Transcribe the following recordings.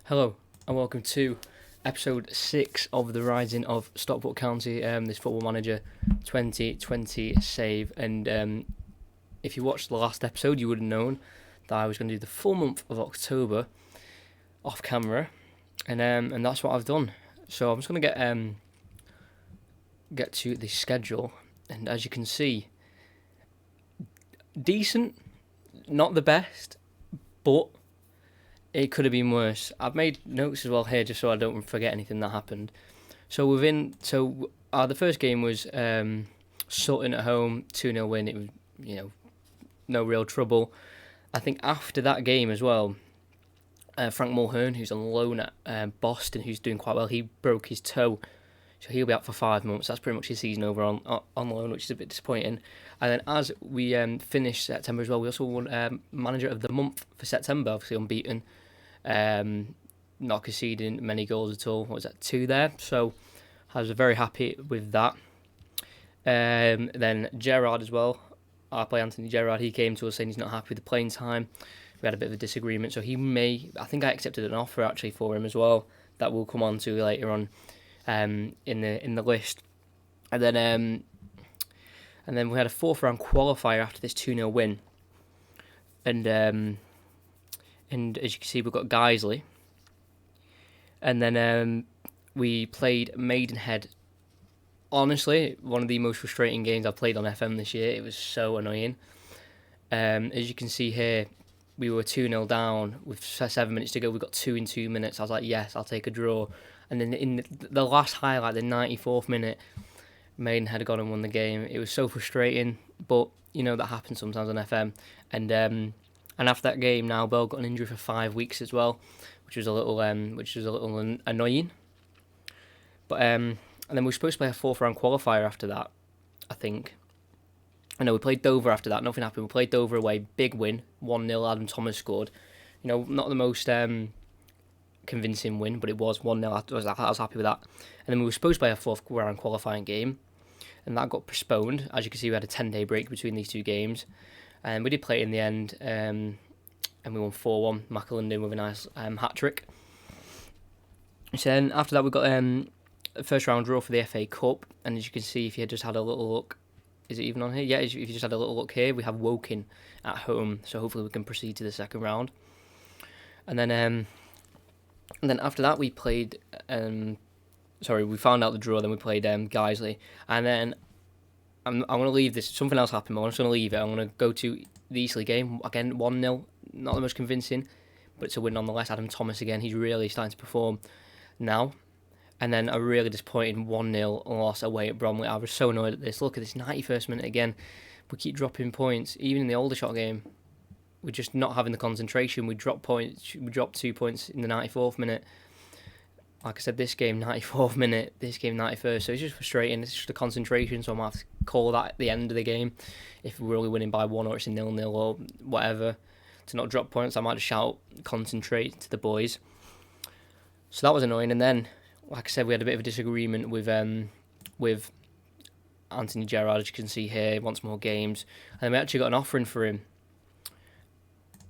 Hello and welcome to episode 6 of the Rising of Stockport County, this Football Manager 2020 save. And if you watched the last episode, you would have known that I was going to do the full month of October off camera, and that's what I've done. So I'm just going to get to the schedule, and as you can see, decent, not the best, but it could have been worse. I've made notes as well here just so I don't forget anything that happened. So the first game was Sutton at home, 2-0 win. It was, no real trouble. I think after that game as well, Frank Mulhern, who's on loan at Boston, who's doing quite well, he broke his toe. So he'll be out for 5 months. That's pretty much his season over on loan, which is a bit disappointing. And then as we finished September as well, we also won Manager of the Month for September, obviously unbeaten. Not conceding many goals at all. What was that, 2 there? So I was very happy with that. Then Gerrard as well. Our player Anthony Gerrard, he came to us saying he's not happy with the playing time. We had a bit of a disagreement, so I think I accepted an offer actually for him as well that we'll come on to later on in the list. And then we had a 4th round qualifier after this 2-0 win. And as you can see, we've got Guiseley. And then we played Maidenhead. Honestly, one of the most frustrating games I've played on FM this year. It was so annoying. As you can see here, we were 2-0 down with 7 minutes to go. We got 2 in 2 minutes. I was like, yes, I'll take a draw. And then in the last highlight, the 94th minute, Maidenhead had gone and won the game. It was so frustrating, but that happens sometimes on FM. And after that game, now Bell got an injury for 5 weeks as well, which was a little annoying. But and then we were supposed to play a 4th round qualifier after that, I think. I know we played Dover after that. Nothing happened. We played Dover away, big win, 1-0. Adam Thomas scored. Not the most convincing win, but it was 1-0. I was happy with that. And then we were supposed to play a 4th round qualifying game, and that got postponed. As you can see, we had a 10-day break between these 2 games. And we did play it in the end, and we won 4-1. McAlinden with a nice hat-trick. So then after that, we got a first round draw for the FA Cup. And as you can see, if you just had a little look, is it even on here? Yeah, if you just had a little look here, we have Woking at home. So hopefully we can proceed to the second round. And then after that, we played... we found out the draw, then we played Guiseley. And then I'm going to leave this. Something else happened, but I'm just going to leave it. I'm going to go to the Eastleigh game. Again, 1-0. Not the most convincing, but it's a win nonetheless. Adam Thomas again. He's really starting to perform now. And then a really disappointing 1-0 loss away at Bromley. I was so annoyed at this. Look at this 91st minute again. We keep dropping points. Even in the Aldershot game, we're just not having the concentration. We drop points. We dropped 2 points in the 94th minute. Like I said, this game 94th minute, this game 91st, so it's just frustrating. It's just a concentration, so I might have to call that at the end of the game if we're only winning by 1 or it's a 0-0 or whatever. To not drop points, I might just shout, concentrate to the boys. So that was annoying. And then, like I said, we had a bit of a disagreement with Anthony Gerrard, as you can see here. He wants more games. And we actually got an offering for him.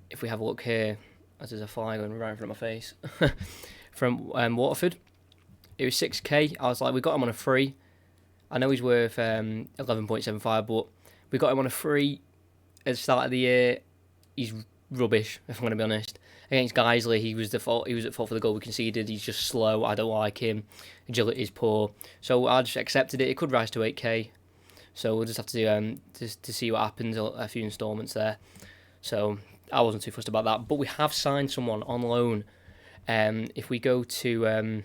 If we have a look here, as there's a fly going right in front of my face. From Waterford. It was 6k. I was like, we got him on a free. I know he's worth 11.75, but we got him on a free at the start of the year. He's rubbish, if I'm going to be honest. Against Guiseley, he was at fault for the goal we conceded. He's just slow. I don't like him. Agility is poor. So I just accepted it. It could rise to 8k. So we'll just have to to see what happens. A few instalments there. So I wasn't too fussed about that. But we have signed someone on loan. If we go to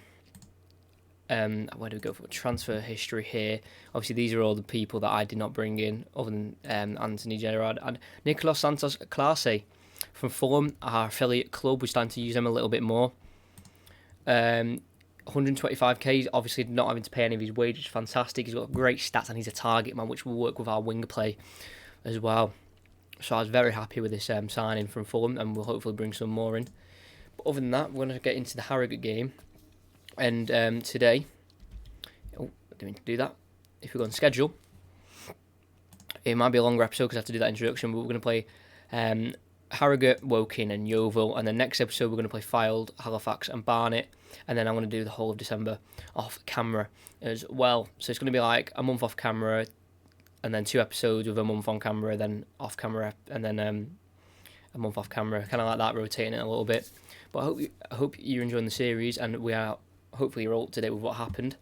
where do we go for transfer history here? Obviously, these are all the people that I did not bring in, other than Anthony Gerrard and Nicolas Santos Clase from Fulham, our affiliate club. We're starting to use them a little bit more. 125k. Obviously, not having to pay any of his wages. Fantastic. He's got great stats and he's a target man, which will work with our winger play as well. So I was very happy with this signing from Fulham, and we'll hopefully bring some more in. But other than that, we're going to get into the Harrogate game. And today, I didn't mean to do that. If we go on schedule, it might be a longer episode because I have to do that introduction. But we're going to play Harrogate, Woking and Yeovil, and then next episode we're going to play Fylde, Halifax and Barnet, and then I'm going to do the whole of December off camera as well. So it's going to be like a month off camera, and then 2 episodes with a month on camera, then off camera, and then a month off camera, kind of like that, rotating it a little bit. But I hope you're enjoying the series, and we are hopefully you're all up to date with what happened.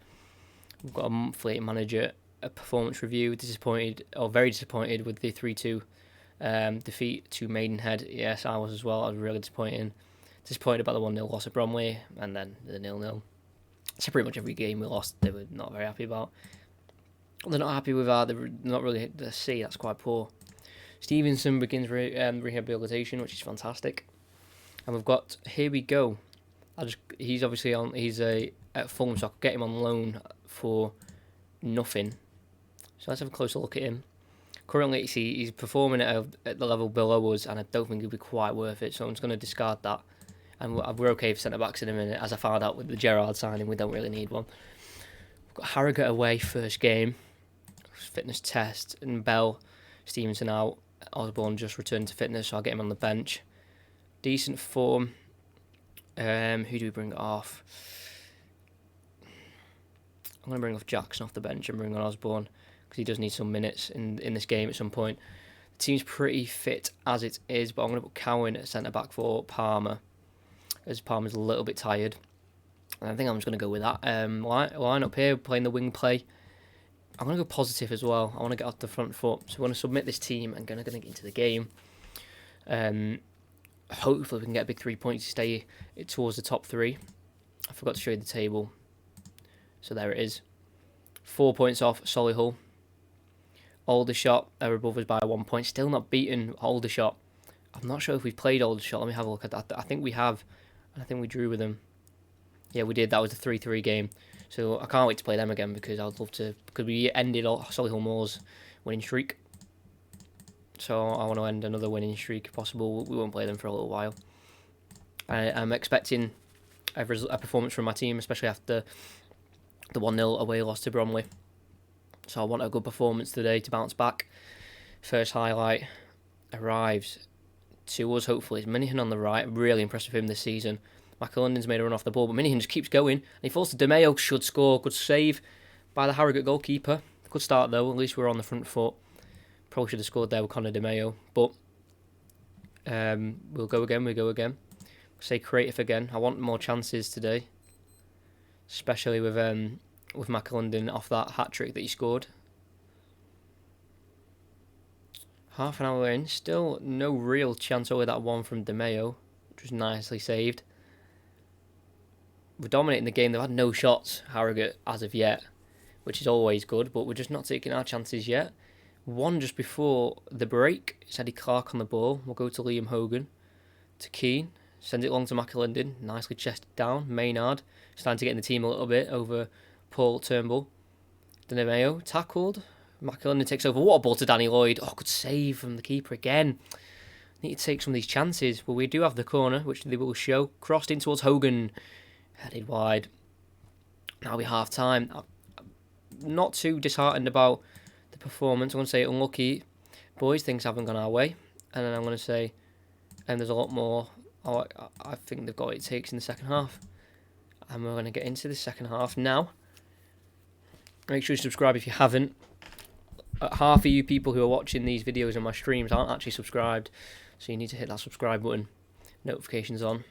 We've got a monthly manager a performance review. Very disappointed with the 3-2 defeat to Maidenhead. Yes, I was as well. I was really disappointed about the 1-0 loss at Bromley, and then the 0-0. So pretty much every game we lost, they were not very happy about. They're not happy with they're not really hit the C. That's quite poor. Stevenson begins rehabilitation, which is fantastic. And we've got Here We Go. He's obviously on. He's at Fulham, so I could get him on loan for nothing. So let's have a closer look at him. Currently, he's performing at the level below us, and I don't think he'll be quite worth it. So I'm just going to discard that. And we're okay for centre backs in a minute. As I found out with the Gerrard signing, we don't really need one. We've got Harrogate away, first game, fitness test, and Bell, Stevenson out. Osborne just returned to fitness, so I'll get him on the bench. Decent form. Who do we bring off? I'm going to bring off Jackson off the bench and bring on Osborne, because he does need some minutes in this game at some point. The team's pretty fit as it is, but I'm going to put Cowan at centre-back for Palmer, as Palmer's a little bit tired. And I think I'm just going to go with that. Line up here, playing the wing play. I'm going to go positive as well. I want to get off the front foot. So we're going to submit this team and going to get into the game. Hopefully we can get a big 3 points to stay towards the top 3. I forgot to show you the table. So there it is. 4 points off Solihull. Aldershot are above us by 1 point. Still not beaten Aldershot. I'm not sure if we've played Aldershot. Let me have a look at that. I think we have. I think we drew with them. Yeah, we did. That was a 3-3 game. So I can't wait to play them again, because I'd love to. Because we ended Solihull Moors winning streak. So I want to end another winning streak if possible. We won't play them for a little while. I'm expecting a performance from my team, especially after the 1-0 away loss to Bromley. So I want a good performance today to bounce back. First highlight arrives to us, hopefully. It's Minihan on the right. I'm really impressed with him this season. McAlundon's made a run off the ball, but Minihan just keeps going. And he falls to DeMeo. Should score. Good save by the Harrogate goalkeeper. Good start, though. At least we're on the front foot. Probably should have scored there with Conor DeMeo. But we'll go again. Say creative again. I want more chances today, especially with McAlundon off that hat-trick that he scored. Half an hour in, still no real chance over that one from DeMeo, which was nicely saved. We're dominating the game. They've had no shots, Harrogate, as of yet, which is always good, but we're just not taking our chances yet. One just before the break, it's Eddie Clark on the ball. We'll go to Liam Hogan, to Keane, sends it along to McAlundon, nicely chested down. Maynard, starting to get in the team a little bit over Paul Turnbull. DeMeo, tackled. McAlundon takes over. What a ball to Danny Lloyd. Oh, good save from the keeper again. Need to take some of these chances. Well, we do have the corner, which they will show. Crossed in towards Hogan. Headed wide. Now we half time. I'm not too disheartened about the performance. I'm going to say unlucky. Boys, things haven't gone our way. And then I'm going to say there's a lot more. I think they've got what it takes in the second half. And we're going to get into the second half now. Make sure you subscribe if you haven't. Half of you people who are watching these videos on my streams aren't actually subscribed. So you need to hit that subscribe button. Notifications on.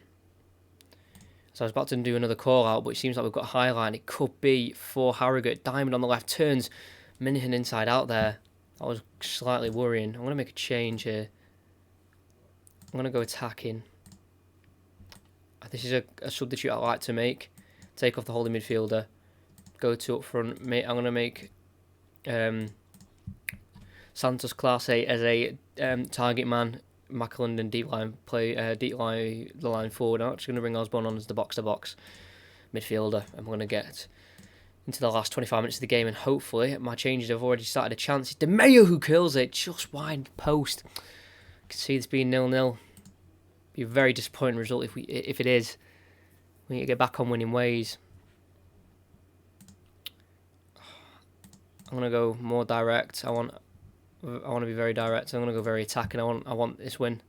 So I was about to do another call out, but it seems like we've got a highlight. It could be for Harrogate. Diamond on the left turns Minihan inside out there. That was slightly worrying. I'm going to make a change here. I'm going to go attacking. This is a substitute I like to make. Take off the holding midfielder. Go to up front. I'm going to make Santos Clase as a target man. McAlundon deep line the line forward. I'm actually going to bring Osborne on as the box-to-box midfielder. I'm going to get into the last 25 minutes of the game, and hopefully my changes have already started a chance. It's DeMeo who kills it just wide post. You can see this being 0-0. Be a very disappointing result if it is. We need to get back on winning ways. I'm gonna go more direct. I want to be very direct. I'm gonna go very attacking. I want this win.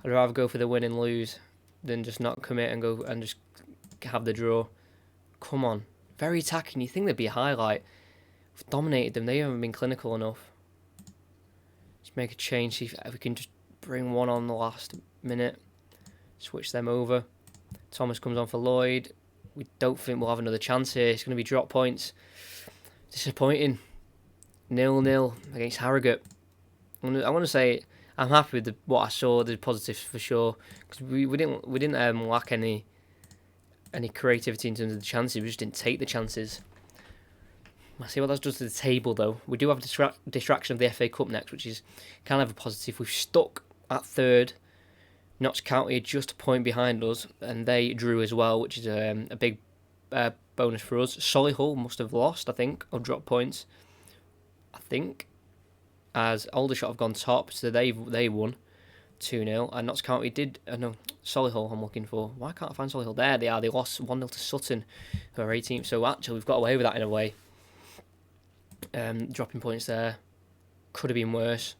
I I'd rather go for the win and lose than just not commit and go and just have the draw. Come on. Very attacking. You think there'd be a highlight. We've dominated them. They haven't been clinical enough. Let's make a change. See if we can just bring one on the last minute. Switch them over. Thomas comes on for Lloyd. We don't think we'll have another chance here. It's going to be drop points. Disappointing. 0-0 against Harrogate. I want to say I'm happy with what I saw, the positives for sure, because we didn't lack any creativity in terms of the chances. We just didn't take the chances. I'll see what that does to the table though. We do have a distraction of the FA Cup next, which is kind of a positive. We've stuck at third. Notts County are just a point behind us, and they drew as well, which is a big bonus for us. Solihull must have lost, I think, or dropped points. I think, as Aldershot have gone top, so they won 2-0, and Notts County did. No, Solihull I'm looking for. Why can't I find Solihull? There they are. They lost 1-0 to Sutton, who are 18th. So actually, we've got away with that in a way. Dropping points there could have been worse.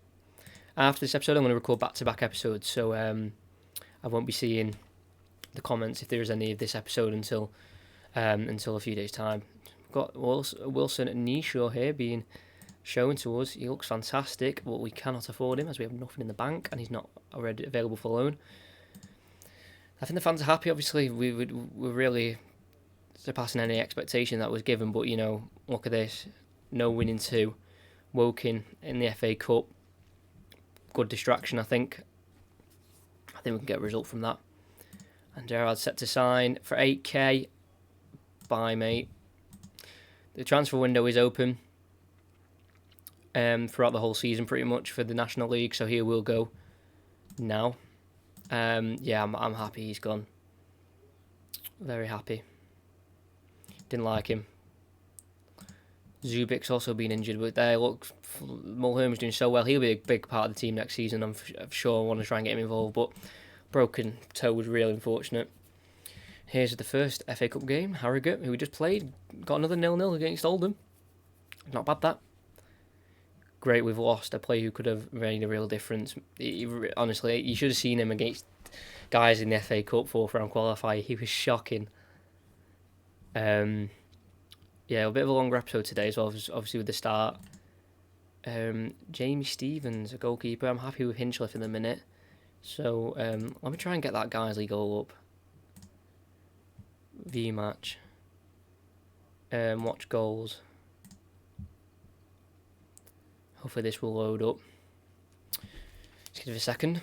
After this episode, I'm going to record back-to-back episodes, so I won't be seeing the comments if there is any of this episode until a few days' time. We've got Wilson Nishaw here being shown to us. He looks fantastic, but we cannot afford him as we have nothing in the bank and he's not already available for loan. I think the fans are happy. Obviously, we're really surpassing any expectation that was given, but you know, look at this. No winning 2. Woking in the FA Cup. Good distraction, I think. I think we can get a result from that. And Gerrard's set to sign for 8k. Bye, mate. The transfer window is open throughout the whole season, pretty much, for the National League. So here we'll go now. Yeah, I'm happy he's gone. Very happy. Didn't like him. Zubik's also been injured, but there, look, Mulherm's doing so well. He'll be a big part of the team next season. I'm sure I want to try and get him involved, but broken toe was really unfortunate. Here's the first FA Cup game. Harrogate, who we just played, got another 0-0 against Oldham. Not bad, that. Great, we've lost a player who could have made a real difference. Honestly, you should have seen him against guys in the FA Cup 4th round qualifier. He was shocking. Yeah, a bit of a longer episode today as well, obviously with the start. Jamie Stevens, a goalkeeper. I'm happy with Hinchliffe in the minute. So let me try and get that Guiseley goal up. View match. Watch goals. Hopefully this will load up. Just give it a second.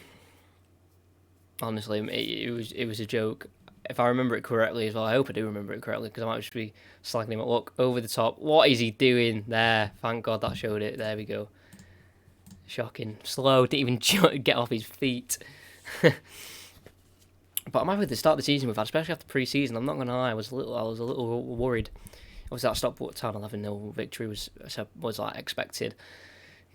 Honestly, it was a joke. If I remember it correctly as well, I hope I do remember it correctly, because I might just be slagging him up. Look, over the top. What is he doing there? Thank God that showed it. There we go. Shocking. Slow. Didn't even get off his feet. But I'm happy with the start of the season we've had, especially after pre-season. I'm not going to lie, I was a little worried. Obviously that Stockport Town 11-0 victory was like expected.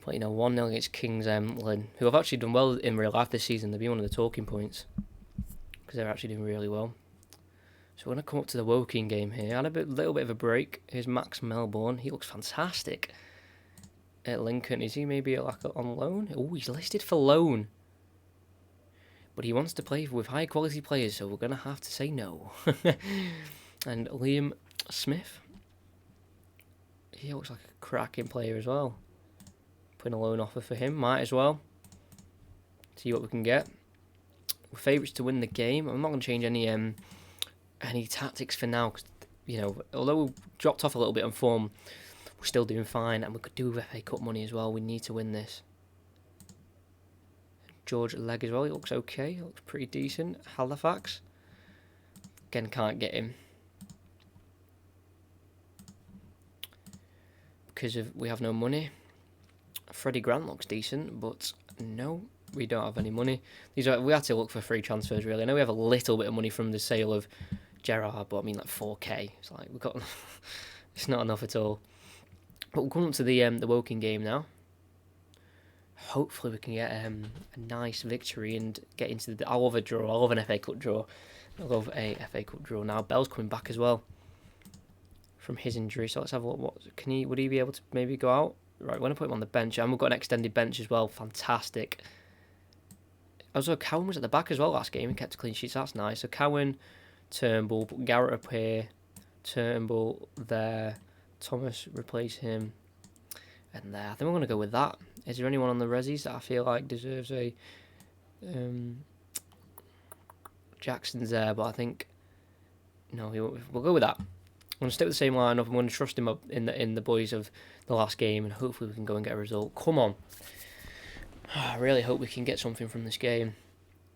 But, you know, 1-0 against Kings Lynn, who have actually done well in real life this season. They'll be one of the talking points, because they're actually doing really well. So we're going to come up to the Woking game here. Had a little bit of a break. Here's Max Melbourne. He looks fantastic at Lincoln. Is he maybe on loan? Oh, he's listed for loan. But he wants to play with high quality players, so we're going to have to say no. And Liam Smith. He looks like a cracking player as well. Putting a loan offer for him. Might as well. See what we can get. We're favourites to win the game. I'm not going to change any tactics for now, because, you know, although we dropped off a little bit on form, we're still doing fine, and we could do with FA Cup money as well. We need to win this. George Legg as well. He looks okay. He looks pretty decent. Halifax. Again, can't get him because we have no money. Freddie Grant looks decent, but no, we don't have any money. We had to look for free transfers, really. I know we have a little bit of money from the sale of Gerrard, but I mean, like 4k. It's like we've got it's not enough at all. But we'll come up to the Woking game now. Hopefully we can get a nice victory and get into I love a draw. I love an FA Cup draw. I love a FA Cup draw. Now Bell's coming back as well from his injury, so let's have a look. Would he be able to maybe go out? Right, we're going to put him on the bench, and we've got an extended bench as well. Fantastic. Also, Cowan was at the back as well last game. He kept a clean sheet, so that's nice. So Cowan, Turnbull, Garrett up here, Turnbull there, Thomas replace him, and there. I think we're going to go with that. Is there anyone on the resis that I feel like deserves a... Jackson's there, but I think... No, we'll go with that. I'm going to stick with the same lineup. I'm going to trust him up in the boys of the last game, and hopefully we can go and get a result. Come on. I really hope we can get something from this game.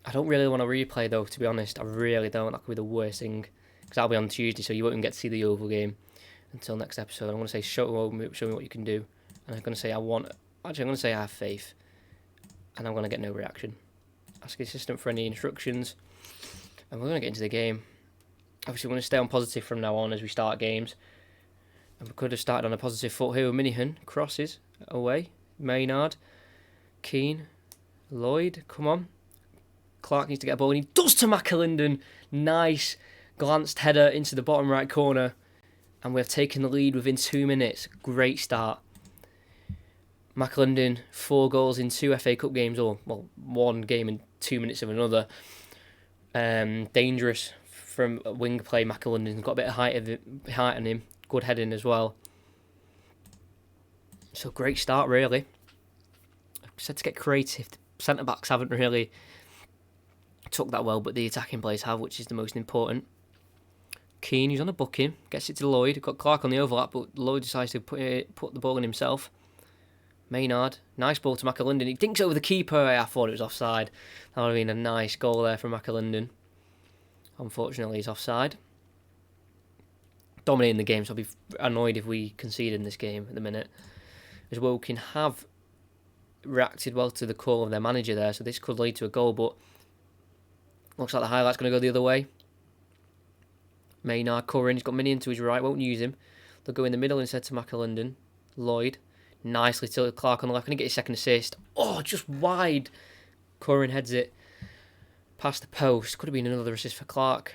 I don't really want to replay, though, to be honest. I really don't. That could be the worst thing. Because that'll be on Tuesday, so you won't even get to see the Oval game until next episode. I'm going to say, show me what you can do. And I'm going to say, I'm going to say I have faith. And I'm going to get no reaction. Ask the assistant for any instructions. And we're going to get into the game. Obviously, we're going to stay on positive from now on as we start games. And we could have started on a positive foot here with Minihan. Crosses away. Maynard. Keane. Lloyd. Come on. Clark needs to get a ball, and he does to McAlinden. Nice glanced header into the bottom right corner. And we've taken the lead within 2 minutes. Great start. McAlinden, 4 goals in 2 FA Cup games, or, well, 1 game in 2 minutes of another. Dangerous from wing play. McAlinden's got a bit of height on him. Good heading as well. So great start, really. I said to get creative. The centre-backs haven't really took that well, but the attacking players have, which is the most important. Keane, who's on a booking, gets it to Lloyd. Got Clark on the overlap, but Lloyd decides to put the ball in himself. Maynard, nice ball to McAlinden. He dinks over the keeper. I thought it was offside. That would have been a nice goal there from McAlinden. Unfortunately, he's offside. Dominating the game, so I'll be annoyed if we concede in this game at the minute. As Woking have reacted well to the call of their manager there, so this could lead to a goal, but looks like the highlight's going to go the other way. Maynard, Curran, he's got Minion to his right, won't use him. They'll go in the middle instead to McAlinden. Lloyd, nicely to Clark on the left, going to get his second assist. Oh, just wide. Curran heads it past the post. Could have been another assist for Clark.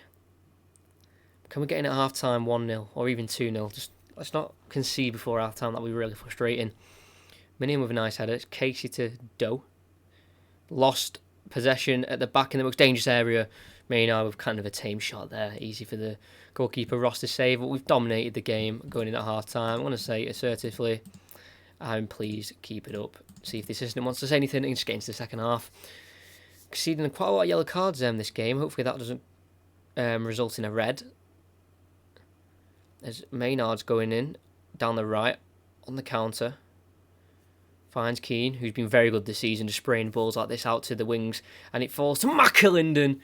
Can we get in at half-time 1-0 or even 2-0? Just let's not concede before half-time. That would be really frustrating. Minion with a nice header. It's Casey to Doe. Lost possession at the back in the most dangerous area. Maynard with kind of a tame shot there. Easy for the goalkeeper Ross to save. But we've dominated the game going in at half-time. I'm going to say assertively, and please keep it up. See if the assistant wants to say anything and just get into the second half. Conceding quite a lot of yellow cards this game. Hopefully that doesn't result in a red. As Maynard's going in down the right on the counter. Finds Keane, who's been very good this season, just spraying balls like this out to the wings. And it falls to McAlinden.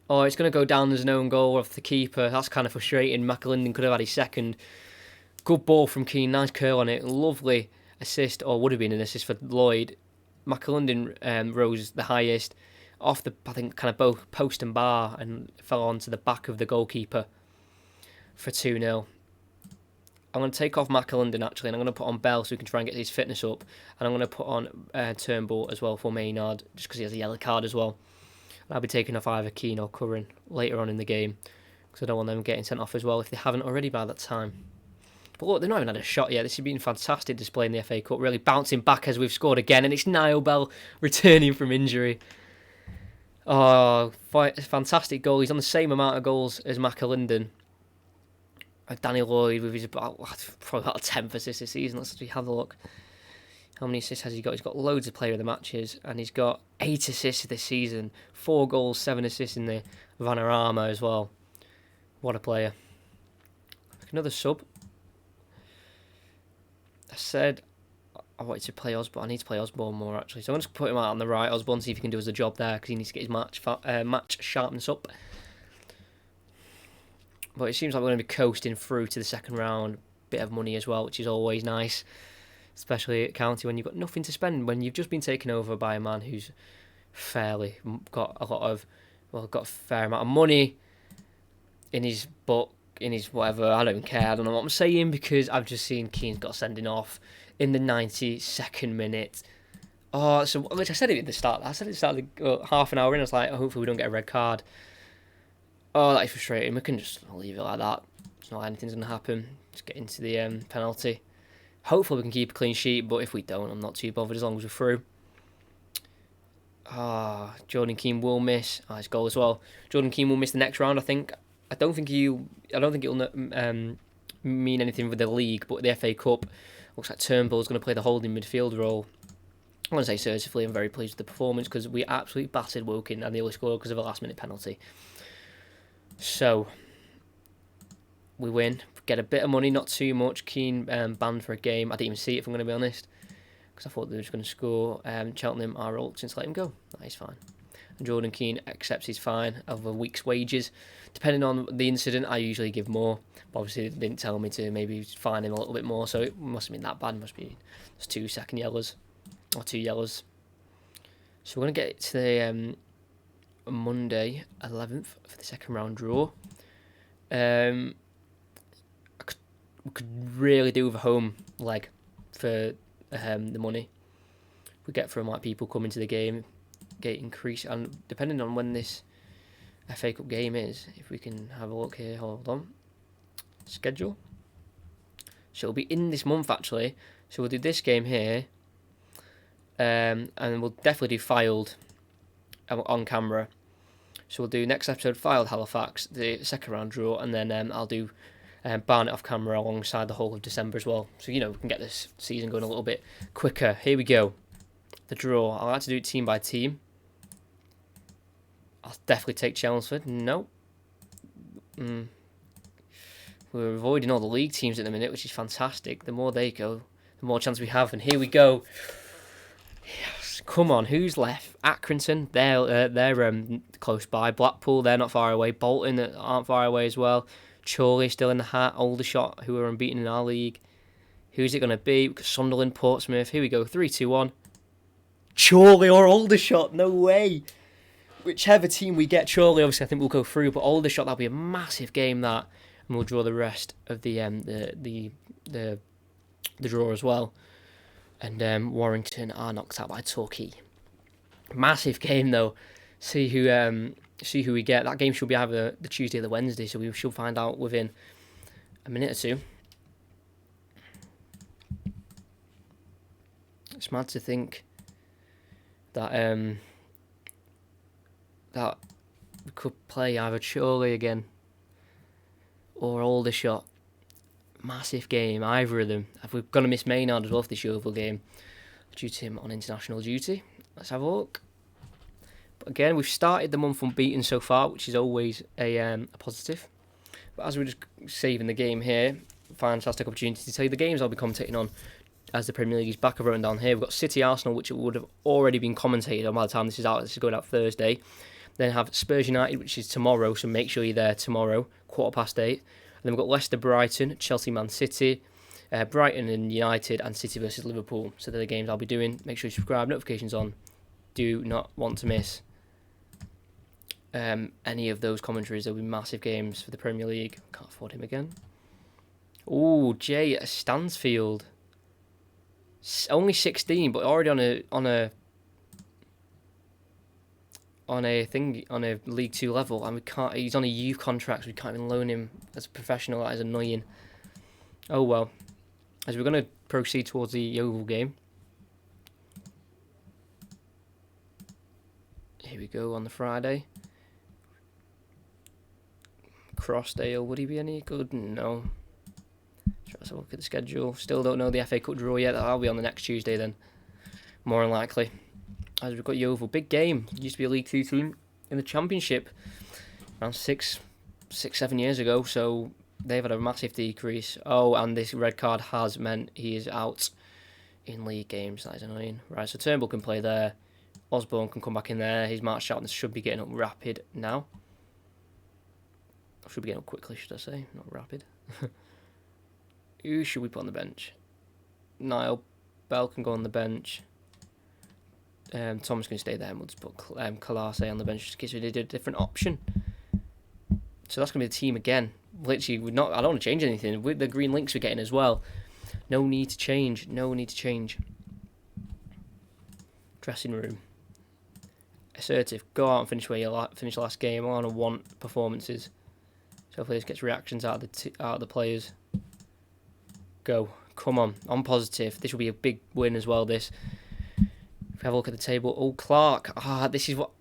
Oh, it's going to go down as an own goal off the keeper. That's kind of frustrating. McAlinden could have had his second. Good ball from Keane. Nice curl on it. Lovely assist, or would have been an assist for Lloyd. McAlinden rose the highest off the, I think, kind of both post and bar and fell onto the back of the goalkeeper for 2-0. I'm going to take off McAlinden, actually, and I'm going to put on Bell so we can try and get his fitness up. And I'm going to put on Turnbull as well for Maynard, just because he has a yellow card as well. And I'll be taking off either Keane or Curran later on in the game, because I don't want them getting sent off as well if they haven't already by that time. But look, they've not even had a shot yet. This has been a fantastic display in the FA Cup, really bouncing back as we've scored again. And it's Niall Bell returning from injury. Oh, fantastic goal. He's on the same amount of goals as McAlinden. Danny Lloyd with his probably about a 10th assist this season. Let's have a look. How many assists has he got? He's got loads of player of the matches, and he's got 8 assists this season. 4 goals, 7 assists in the Vanarama as well. What a player. Another sub. I said I wanted to play Osborne. I need to play Osborne more, actually. So I'm going to put him out on the right, Osborne, see if he can do us a job there, because he needs to get his match sharpness up. But it seems like we're going to be coasting through to the second round. Bit of money as well, which is always nice. Especially at County when you've got nothing to spend. When you've just been taken over by a man who's fairly got a fair amount of money in his book, in his whatever. I don't care. I don't know what I'm saying, because I've just seen Keane's got sending off in the 92nd minute. Oh, so which I said it at the start. I said it started half an hour in. I was like, hopefully we don't get a red card. Oh, that is frustrating. We can just leave it like that. It's not like anything's going to happen. Just get into the penalty. Hopefully we can keep a clean sheet, but if we don't, I'm not too bothered as long as we're through. Jordan Keane will miss. His goal as well. Jordan Keane will miss the next round, I think. I don't think it'll mean anything with the league, but the FA Cup looks like Turnbull's going to play the holding midfield role. I want to say assertively, I'm very pleased with the performance because we absolutely battered Woking and they only scored because of a last-minute penalty. So, we win. Get a bit of money, not too much. Keane banned for a game. I didn't even see it, if I'm going to be honest, because I thought they were just going to score. Cheltenham are reluctant to let him go. That is fine. And Jordan Keane accepts his fine of a week's wages. Depending on the incident, I usually give more. But obviously, they didn't tell me to maybe fine him a little bit more, so it must have been that bad. It must be just 2 second yellows. Or 2 yellows. So we're going to get to the Monday 11th for the second round draw. We could really do with a home leg for the money we get from like people coming to the game, get increase, and depending on when this FA Cup game is, if we can have a look here, hold on, schedule. So it'll be in this month actually. So we'll do this game here. And we'll definitely do filed on camera. So we'll do next episode filed Halifax, the second round draw, and then I'll do Barnet off camera alongside the whole of December as well. So, we can get this season going a little bit quicker. Here we go. The draw. I like to do it team by team. I'll definitely take Chelmsford. No. We're avoiding all the league teams at the minute, which is fantastic. The more they go, the more chance we have. And here we go. Yes, come on, who's left? Accrington, they're close by. Blackpool, they're not far away. Bolton aren't far away as well. Chorley still in the hat. Aldershot, who are unbeaten in our league. Who's it going to be? Sunderland, Portsmouth. Here we go, 3, 2, 1. Chorley or Aldershot, no way. Whichever team we get, Chorley obviously I think we'll go through, but Aldershot, that'll be a massive game that, and we'll draw the rest of the draw as well. And Warrington are knocked out by Torquay. Massive game though. See who we get. That game should be either the Tuesday or the Wednesday, so we should find out within a minute or two. It's mad to think that that we could play either Chorley again or Aldershot. Massive game, either of them. We're going to miss Maynard as well for this Yeovil game due to him on international duty. Let's have a look. But again, we've started the month unbeaten so far, which is always a positive. But as we're just saving the game here, fantastic opportunity to tell you the games I'll be commentating on as the Premier League is back. I've written down here. We've got City Arsenal, which would have already been commentated on by the time this is out. This is going out Thursday. Then have Spurs United, which is tomorrow, so make sure you're there tomorrow, 8:15. And then we've got Leicester, Brighton, Chelsea, Man City, Brighton and United, and City versus Liverpool. So they're the games I'll be doing. Make sure you subscribe, notifications on. Do not want to miss any of those commentaries. There'll be massive games for the Premier League. Can't afford him again. Oh, Jay at Stansfield. Only 16, but already on a League 2 level, and we can't. He's on a youth contract, so we can't even loan him as a professional. That is annoying. Oh well. As we're going to proceed towards the Yeovil game. Here we go on the Friday. Crossdale, would he be any good? No. Let's have a look at the schedule. Still don't know the FA Cup draw yet. That'll be on the next Tuesday then, more than likely. As we've got Yeovil, big game. Used to be a League 2 team in the Championship around 6-7 years ago, so they've had a massive decrease. Oh, and this red card has meant he is out in league games. That is annoying. Right, so Turnbull can play there. Osborne can come back in there. His march sharpness should be getting up rapid now. Should be getting up quickly, should I say, not rapid. Who should we put on the bench? Niall Bell can go on the bench. Tom's going to stay there, and we'll just put Kalase on the bench just in case we did a different option. So that's going to be the team again. Literally, I don't want to change anything. With the green links we're getting as well. No need to change. No need to change. Dressing room. Assertive. Go out and finish where you finish the last game. I want to want performances. So hopefully this gets reactions out of the players. Go. Come on. I'm positive. This will be a big win as well, this. If we have a look at the table, Clark. This is what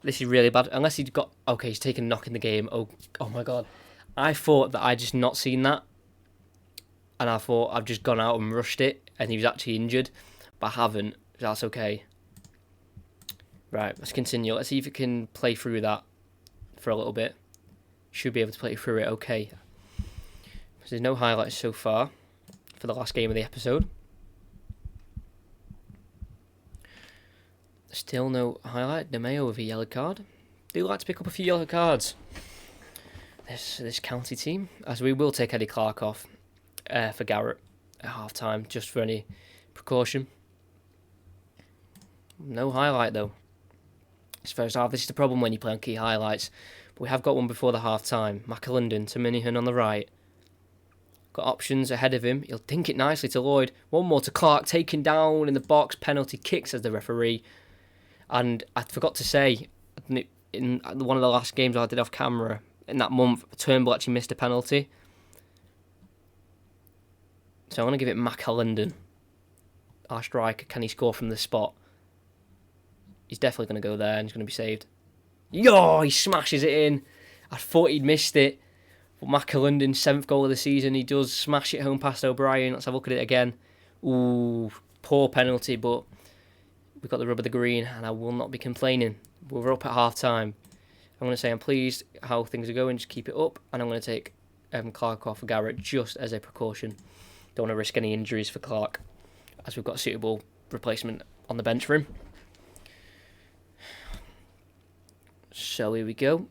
this is really bad. Unless he's got he's taken a knock in the game. Oh my god, I thought that I just not seen that, and I thought I've just gone out and rushed it, and he was actually injured, but I haven't. That's okay. Right, let's continue. Let's see if we can play through that for a little bit. Should be able to play through it okay. There's no highlights so far for the last game of the episode. Still no highlight. DeMeo with a yellow card. Do like to pick up a few yellow cards. This county team, as we will take Eddie Clark off for Garrett at half time, just for any precaution. No highlight though. It's first half. This is the problem when you play on key highlights. But we have got one before the half time. McAlinden to Minihan on the right. Got options ahead of him. He'll dink it nicely to Lloyd. One more to Clark, taken down in the box. Penalty kicks as the referee. And I forgot to say, in one of the last games I did off camera, in that month, Turnbull actually missed a penalty. So I'm going to give it McAlinden. Our striker, can he score from the spot? He's definitely going to go there and he's going to be saved. Yo, he smashes it in. I thought he'd missed it. But McAlinden, 7th goal of the season, he does smash it home past O'Brien. Let's have a look at it again. Ooh, poor penalty, but we've got the rub of the green and I will not be complaining. We're up at half time. I'm going to say I'm pleased how things are going, just keep it up. And I'm going to take Clark off for Garrett just as a precaution. Don't want to risk any injuries for Clark, as we've got a suitable replacement on the bench for him. So here we go.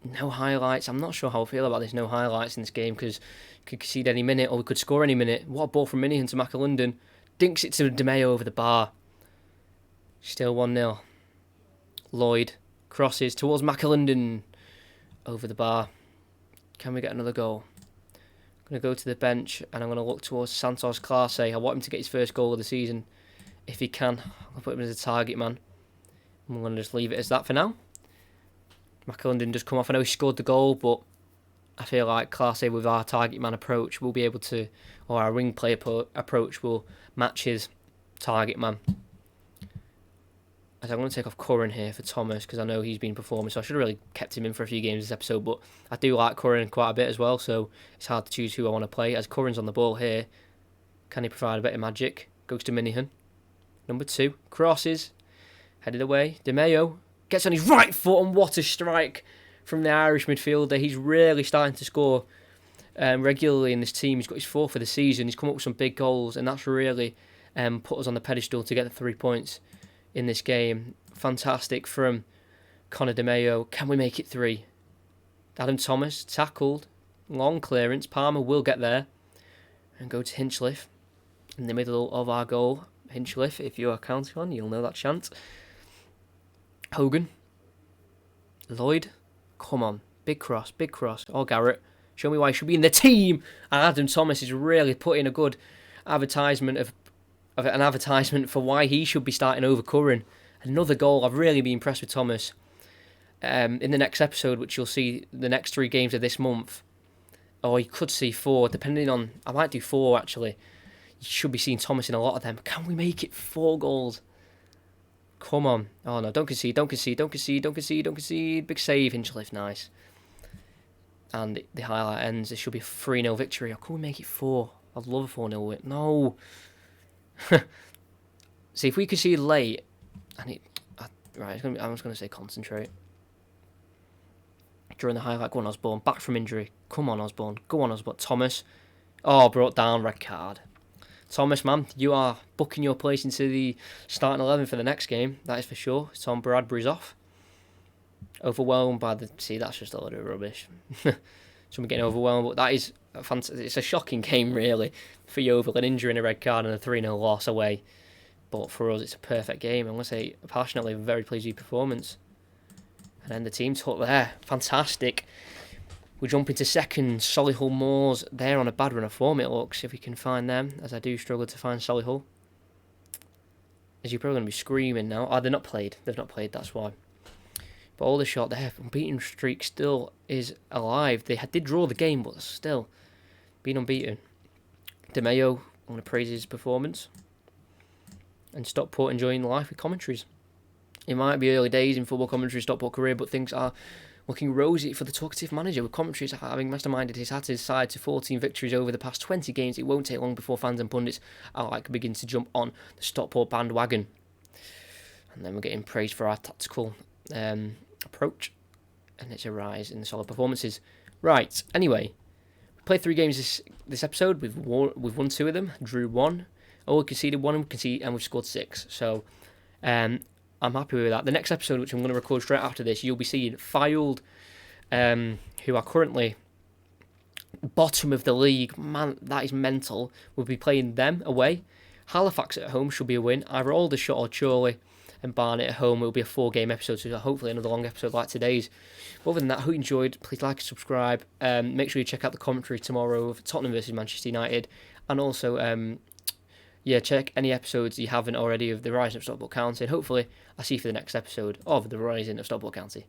No highlights. I'm not sure how I feel about this no highlights in this game, because we could concede any minute or we could score any minute. What a ball from Minihan to McAlinden. Dinks it to DeMeo over the bar. Still 1-0. Lloyd crosses towards McAlinden over the bar. Can we get another goal? I'm going to go to the bench and I'm going to look towards Santos Clase. I want him to get his first goal of the season. If he can, I'll put him as a target man. I'm going to just leave it as that for now. McAlinden does come off. I know he scored the goal, but I feel like Clase with our target man approach will be able to, or our wing play approach will match his target man. As I'm going to take off Curran here for Thomas, because I know he's been performing, so I should have really kept him in for a few games this episode, but I do like Curran quite a bit as well, so it's hard to choose who I want to play. As Curran's on the ball here, can he provide a bit of magic? Goes to Minihan. Number 2, crosses, headed away. DeMeo gets on his right foot, and what a strike from the Irish midfielder. He's really starting to score regularly in this team. He's got his 4th for the season. He's come up with some big goals, and that's really put us on the pedestal to get the 3 points in this game. Fantastic from Conor DeMeo. Can we make it 3? Adam Thomas tackled. Long clearance. Palmer will get there. And go to Hinchliffe in the middle of our goal. Hinchliffe, if you're a county fan, you'll know that chant. Hogan. Lloyd. Come on. Big cross. Big cross. Oh, Garrett. Show me why he should be in the team. And Adam Thomas is really putting a good advertisement of an advertisement for why he should be starting over Curran. Another goal. I've really been impressed with Thomas. In the next episode, which you'll see the next 3 games of this month, or you could see 4, depending on... I might do 4, actually. You should be seeing Thomas in a lot of them. Can we make it 4 goals? Come on. Oh, no. Don't concede. Don't concede. Don't concede. Don't concede. Don't concede. Big save, Hinchliffe. Nice. And the highlight ends. It should be a 3-0 victory. Or can we make it 4? I'd love a 4-0 win. No. See, if we concede late... right, I was going to say concentrate. During the highlight, go on, Osborne. Back from injury. Come on, Osborne. Go on, Osborne. Thomas. Oh, brought down. Red card. Thomas, man, you are booking your place into the starting 11 for the next game. That is for sure. Tom Bradbury's off. Overwhelmed by the... See, that's just a load of rubbish. Someone getting overwhelmed. But that is... It's a shocking game, really, for Yeovil. An injury and a red card and a 3-0 loss away. But for us, it's a perfect game. I'm going to say, passionately, very pleased with your performance. And then the team took there. Fantastic. We jump into second. Solihull Moors. They're on a bad run of form, it looks, if we can find them, as I do struggle to find Solihull. As you're probably going to be screaming now. Oh, they're not played. They've not played, that's why. But all the shot, their unbeaten streak still is alive. They did draw the game, but still being unbeaten. DeMeo, I'm going to praise his performance. and Stockport enjoying life with commentaries. It might be early days in football commentary Stockport career, but things are looking rosy for the talkative manager, with commentaries having masterminded his Hatters side to 14 victories over the past 20 games. It won't take long before fans and pundits alike begin to jump on the Stockport bandwagon. And then we're getting praised for our tactical approach, and it's a rise in the solid performances. Right, anyway, we played 3 games this episode. We've won 2 of them, drew 1, we conceded 1, and we've scored 6. So I'm happy with that. The next episode, which I'm going to record straight after this, you'll be seeing Fylde, who are currently bottom of the league. Man, that is mental. We'll be playing them away. Halifax at home should be a win. Either Aldershot or Chorley, and Barnet at home. It will be a 4-game episode, so hopefully another long episode like today's. But other than that, I hope you enjoyed. Please like and subscribe. Make sure you check out the commentary tomorrow of Tottenham versus Manchester United, and also check any episodes you haven't already of The Rising of Stockport County, and hopefully I'll see you for the next episode of The Rising of Stockport County.